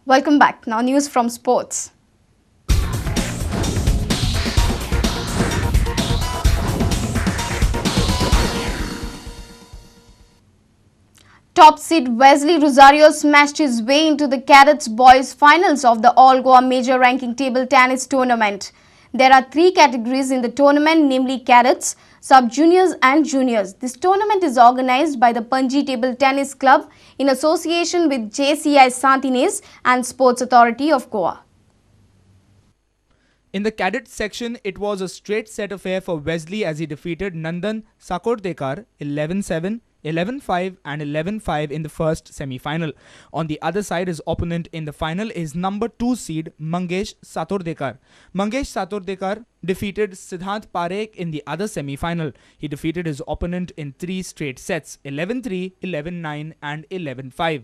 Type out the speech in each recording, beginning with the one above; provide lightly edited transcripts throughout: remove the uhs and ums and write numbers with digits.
Welcome back. Now news from sports. Top seed Wesley Rosario smashed his way into the Cadets Boys finals of the All Goa Major Ranking Table Tennis Tournament. There are 3 categories in the tournament, namely Cadets, Sub-Juniors and Juniors. This tournament is organized by the Panji Table Tennis Club in association with JCI Santines and Sports Authority of Goa. In the cadet section, it was a straight set affair for Wesley as he defeated Nandan Sakordekar 11-7, 11-5 and 11-5 in the first semi-final. On the other side, his opponent in the final is number 2 seed Mangesh Satordekar. Mangesh Satordekar defeated Siddhant Parekh in the other semi-final. He defeated his opponent in 3 straight sets 11-3, 11-9 and 11-5.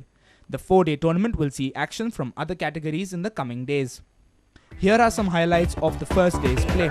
The 4-day tournament will see action from other categories in the coming days. Here are some highlights of the first day's play.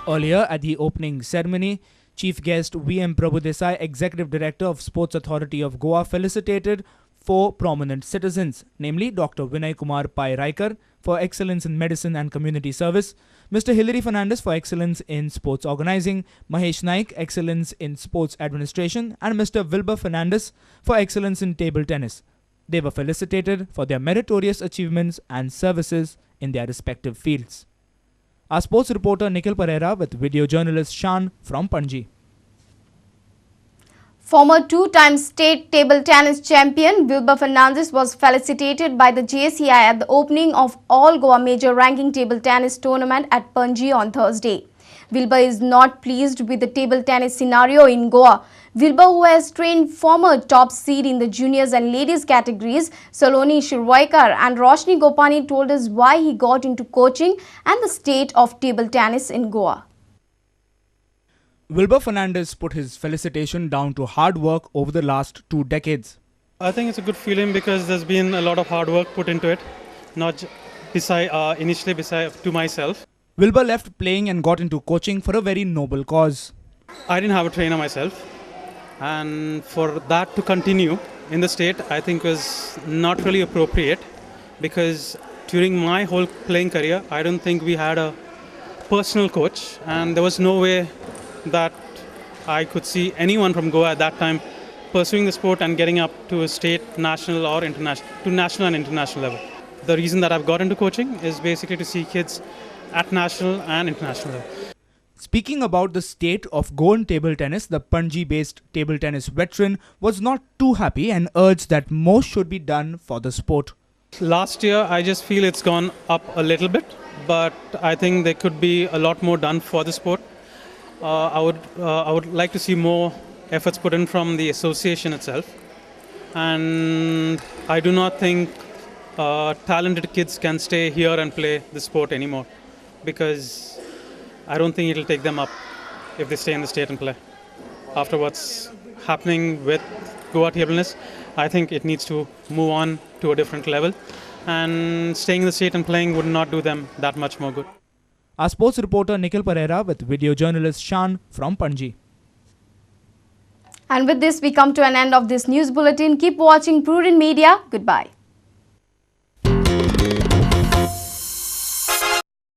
Earlier at the opening ceremony, Chief Guest V.M. Prabhudesai, Executive Director of Sports Authority of Goa, felicitated 4 prominent citizens, namely Dr. Vinay Kumar Pai Raikar for excellence in medicine and community service, Mr. Hilary Fernandez for excellence in sports organizing, Mahesh Naik, excellence in sports administration, and Mr. Wilbur Fernandez for excellence in table tennis. They were felicitated for their meritorious achievements and services in their respective fields. Our sports reporter Nikhil Pereira with video journalist Shan from Panji. Former 2-time state table tennis champion Wilbur Fernandez was felicitated by the JCI at the opening of All Goa Major Ranking Table Tennis Tournament at Panji on Thursday. Wilbur is not pleased with the table tennis scenario in Goa. Wilbur, who has trained former top seed in the juniors and ladies categories, Saloni Shirvaikar and Roshni Gopani, told us why he got into coaching and the state of table tennis in Goa. Wilbur Fernandez put his felicitation down to hard work over the last 2 decades. I think it's a good feeling because there's been a lot of hard work put into it, not initially to myself. Wilbur left playing and got into coaching for a very noble cause. I didn't have a trainer myself, and for that to continue in the state, I think was not really appropriate, because during my whole playing career, I don't think we had a personal coach, and there was no way that I could see anyone from Goa at that time pursuing the sport and getting up to a state, national or international, to national and international level. The reason that I've got into coaching is basically to see kids at national and international level. Speaking about the state of Goan table tennis, the Panji-based table tennis veteran was not too happy and urged that more should be done for the sport. Last year, I just feel it's gone up a little bit, but I think there could be a lot more done for the sport. I would like to see more efforts put in from the association itself, and I do not think talented kids can stay here and play the sport anymore, because I don't think it'll take them up if they stay in the state and play. After what's happening with Goa table tennis, I think it needs to move on to a different level, and staying in the state and playing would not do them that much more good. Our sports reporter Nikhil Pereira with video journalist Shan from Panji. And with this, we come to an end of this news bulletin. Keep watching Prudent Media. Goodbye.